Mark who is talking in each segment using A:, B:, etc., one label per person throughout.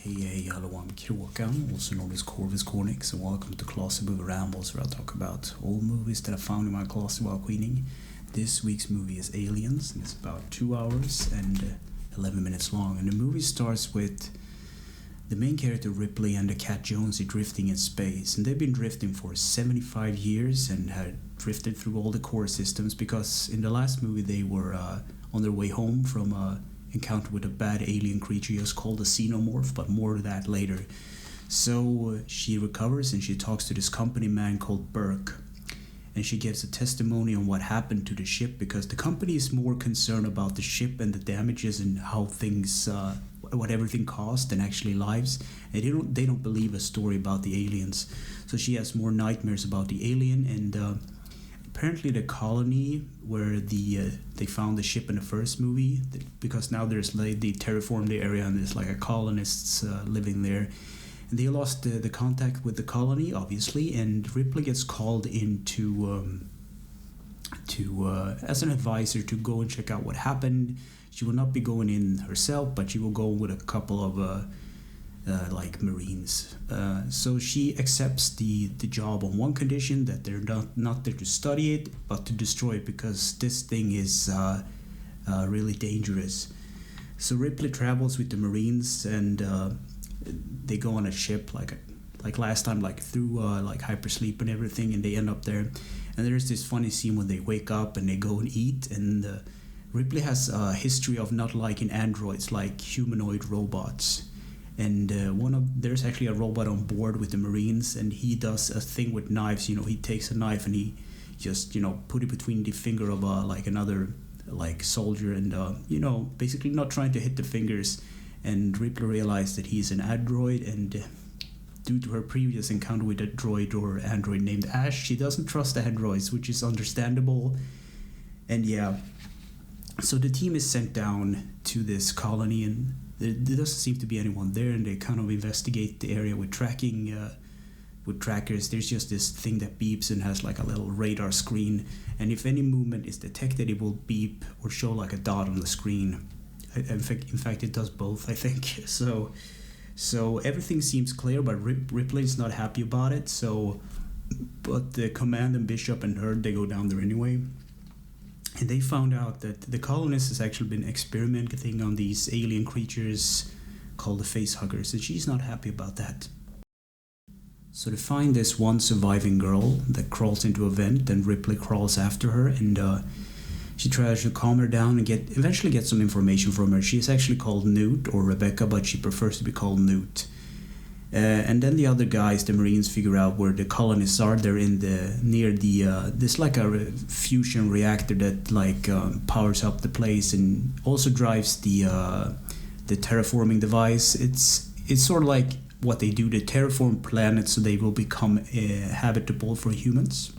A: Hey, hello, I'm Kråkan, also known as Corvus Cornix, and welcome to Classic Movie Rambles, where I talk about old movies that I found in my closet while cleaning. This week's movie is Aliens, and it's about 2 hours and 11 minutes long. And the movie starts with the main character Ripley and the cat Jonesy drifting in space, and they've been drifting for 75 years and had drifted through all the core systems because in the last movie they were on their way home from encounter with a bad alien creature just called a xenomorph, but more of that later. So she recovers and she talks to this company man called Burke, and she gives a testimony on what happened to the ship because the company is more concerned about the ship and the damages and how things what everything cost than actually lives, and they don't believe a story about the aliens. So she has more nightmares about the alien, and apparently the colony where they found the ship in the first movie, because now there's like they terraformed the area and there's like a colonists living there, and they lost the contact with the colony obviously, and Ripley gets called in to as an advisor to go and check out what happened. She will not be going in herself, but she will go with a couple of like Marines. So she accepts the job on one condition, that they're not there to study it, but to destroy it, because this thing is really dangerous. So Ripley travels with the Marines, and they go on a ship like last time, like through like hypersleep and everything, and they end up there. And there's this funny scene when they wake up and they go and eat, and Ripley has a history of not liking androids, like humanoid robots. And there's actually a robot on board with the Marines, and he does a thing with knives. You know, he takes a knife and he just put it between the finger of like another like soldier, and basically not trying to hit the fingers. And Ripley realized that he's an android, and due to her previous encounter with a droid or android named Ash, she doesn't trust the androids, which is understandable. And yeah, so the team is sent down to this colony, and there doesn't seem to be anyone there, and they kind of investigate the area with with trackers. There's just this thing that beeps and has like a little radar screen, and if any movement is detected, it will beep or show like a dot on the screen. In fact, it does both, I think. So everything seems clear, but Ripley's not happy about it. But the command and Bishop and her, they go down there anyway. And they found out that the colonists has actually been experimenting on these alien creatures called the facehuggers, and she's not happy about that. So they find this one surviving girl that crawls into a vent, and Ripley crawls after her, and she tries to calm her down and eventually get some information from her. She is actually called Newt or Rebecca, but she prefers to be called Newt. And then the other guys, the Marines, figure out where the colonists are. They're near there's like a fusion reactor that like powers up the place and also drives the terraforming device. It's sort of like what they do, they terraform planets so they will become habitable for humans,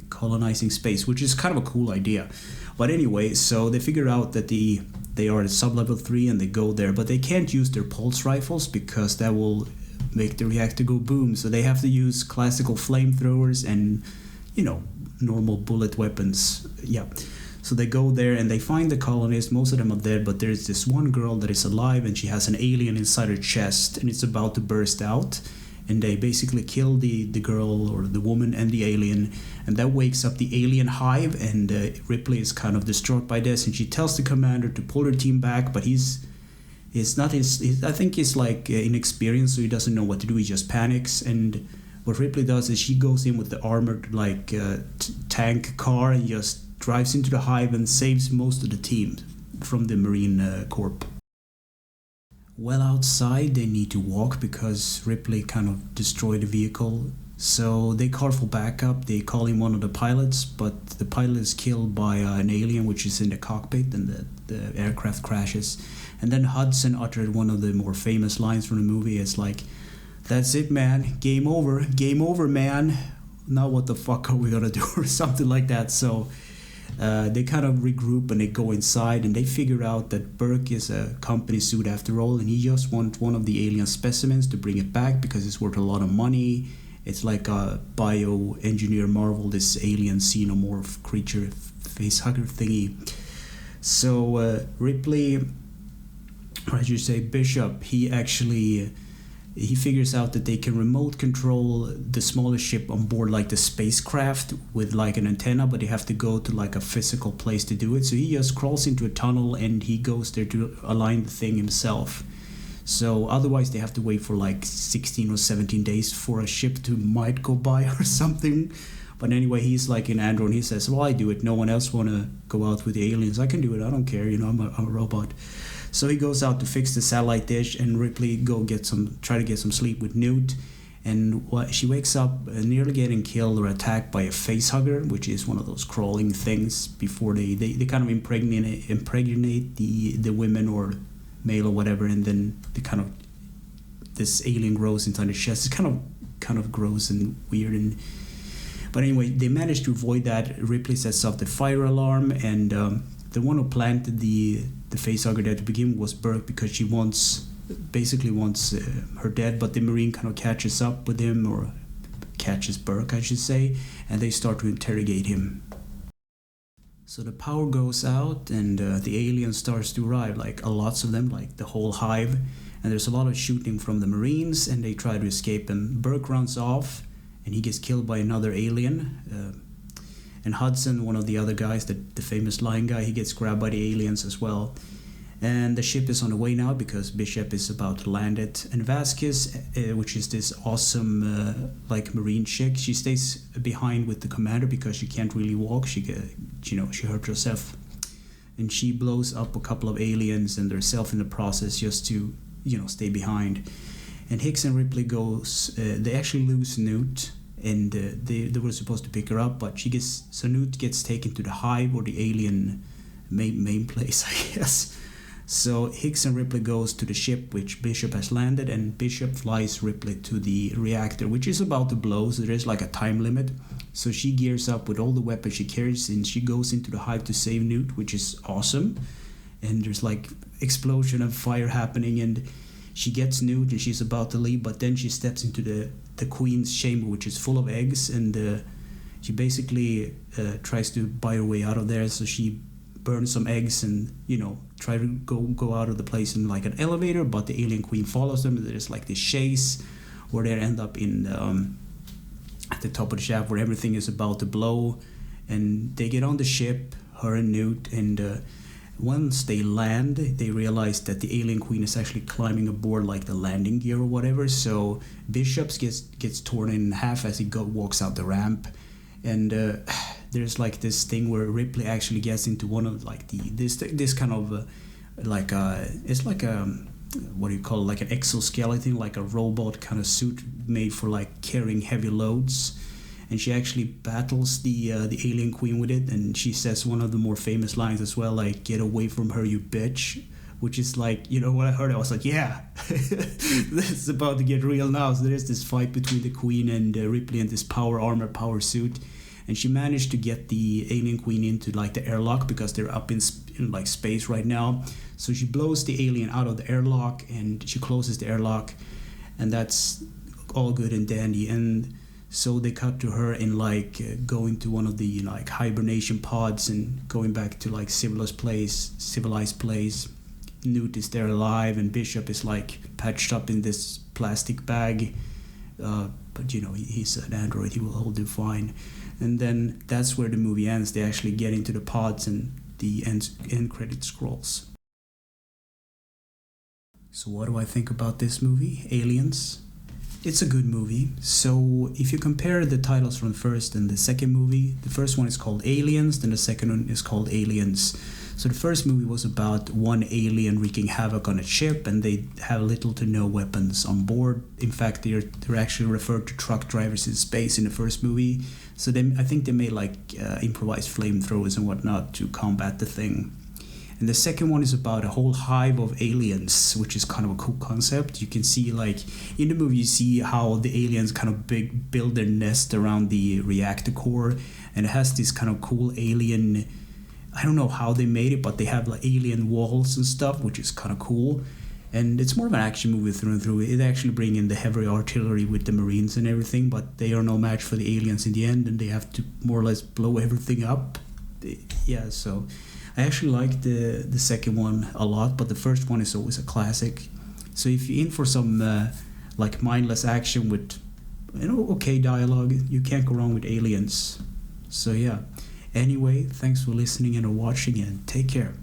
A: colonizing space, which is kind of a cool idea. But anyway, so they figure out that they are at sub-level 3 and they go there, but they can't use their pulse rifles because that will make the reactor go boom. So they have to use classical flamethrowers and, normal bullet weapons. Yeah. So they go there and they find the colonists. Most of them are dead, but there's this one girl that is alive, and she has an alien inside her chest, and it's about to burst out. And they basically kill the girl or the woman and the alien, and that wakes up the alien hive, and Ripley is kind of distraught by this, and she tells the commander to pull her team back, but he's I think he's like inexperienced, so he doesn't know what to do. He just panics, and what Ripley does is she goes in with the armored like tank car and just drives into the hive and saves most of the team from the Marine Corps. Well, outside they need to walk because Ripley kind of destroyed the vehicle. So they call for backup. They call in one of the pilots, but the pilot is killed by an alien which is in the cockpit, and the aircraft crashes. And then Hudson uttered one of the more famous lines from the movie. It's like, "That's it, man. Game over, man. Now what the fuck are we gonna do?" or something like that. So they kind of regroup and they go inside, and they figure out that Burke is a company suit after all, and he just wants one of the alien specimens to bring it back because it's worth a lot of money. It's like a bioengineer marvel, this alien xenomorph creature facehugger thingy. So Ripley or I should say Bishop, he figures out that they can remote control the smallest ship on board, like the spacecraft, with like an antenna, but they have to go to like a physical place to do it. So he just crawls into a tunnel and he goes there to align the thing himself. So otherwise they have to wait for like 16 or 17 days for a ship to might go by or something. But anyway, he's like an android. He says, well, I do it. No one else want to go out with the aliens. I can do it. I don't care. I'm a robot. So he goes out to fix the satellite dish, and Ripley try to get some sleep with Newt. And she wakes up nearly getting killed or attacked by a facehugger, which is one of those crawling things before they kind of impregnate the women or male or whatever, and then this alien grows inside the chest. It's kind of gross and weird. But anyway, they managed to avoid that. Ripley sets off the fire alarm, and the one who planted the facehugger there to begin with was Burke, because she basically wants her dead, but the Marine kind of catches up with him, or catches Burke, I should say, and they start to interrogate him. So the power goes out, and the alien starts to arrive, like lots of them, like the whole hive, and there's a lot of shooting from the Marines, and they try to escape, and Burke runs off, and he gets killed by another alien. And Hudson, one of the other guys, the famous lion guy, he gets grabbed by the aliens as well. And the ship is on the way now because Bishop is about to land it. And Vasquez, which is this awesome Marine chick, she stays behind with the commander because she can't really walk. She hurt herself, and she blows up a couple of aliens and herself in the process just to stay behind. And Hicks and Ripley they actually lose Newt, and they were supposed to pick her up, but Newt gets taken to the hive, or the alien main place, I guess. So Hicks and Ripley goes to the ship which Bishop has landed, and Bishop flies Ripley to the reactor, which is about to blow, so there is like a time limit. So she gears up with all the weapons she carries, and she goes into the hive to save Newt, which is awesome. And there's like explosion of fire happening, and she gets Newt and she's about to leave, but then she steps into the queen's chamber, which is full of eggs, and she basically tries to buy her way out of there. So she burns some eggs and try to go out of the place in like an elevator, but the alien queen follows them. There's like this chase where they end up in at the top of the shaft where everything is about to blow, and they get on the ship, her and Newt, and once they land, they realize that the alien queen is actually climbing aboard like the landing gear or whatever. So Bishop gets torn in half as he walks out the ramp, and there's like this thing where Ripley actually gets into one of like this kind of it's like a what do you call it, like an exoskeleton, like a robot kind of suit made for like carrying heavy loads. And she actually battles the alien queen with it, and she says one of the more famous lines as well, like "Get away from her, you bitch," which is like, when I heard it, I was like, yeah, this is about to get real now. So there's this fight between the queen and Ripley in this power suit, and she managed to get the alien queen into like the airlock because they're up in like space right now. So she blows the alien out of the airlock, and she closes the airlock, and that's all good and dandy. And so they cut to her in like going to one of the like hibernation pods and going back to like civilized place. Newt is there alive, and Bishop is like patched up in this plastic bag, but he's an android, he will all do fine. And then that's where the movie ends. They actually get into the pods, and the end credit scrolls. So what do I think about this movie, Aliens? It's a good movie. So if you compare the titles from the first and the second movie, the first one is called Aliens, then the second one is called Aliens. So the first movie was about one alien wreaking havoc on a ship, and they have little to no weapons on board. In fact, they're actually referred to truck drivers in space in the first movie. So I think they made like improvised flamethrowers and whatnot to combat the thing. And the second one is about a whole hive of aliens, which is kind of a cool concept. You can see like in the movie, you see how the aliens kind of build their nest around the reactor core, and it has this kind of cool alien, I don't know how they made it, but they have like alien walls and stuff, which is kind of cool. And it's more of an action movie through and through. It actually bring in the heavy artillery with the Marines and everything, but they are no match for the aliens in the end, and they have to more or less blow everything up. So I actually like the second one a lot, but the first one is always a classic. So if you're in for some like mindless action with okay dialogue, you can't go wrong with Aliens. So yeah. Anyway, thanks for listening and watching, and take care.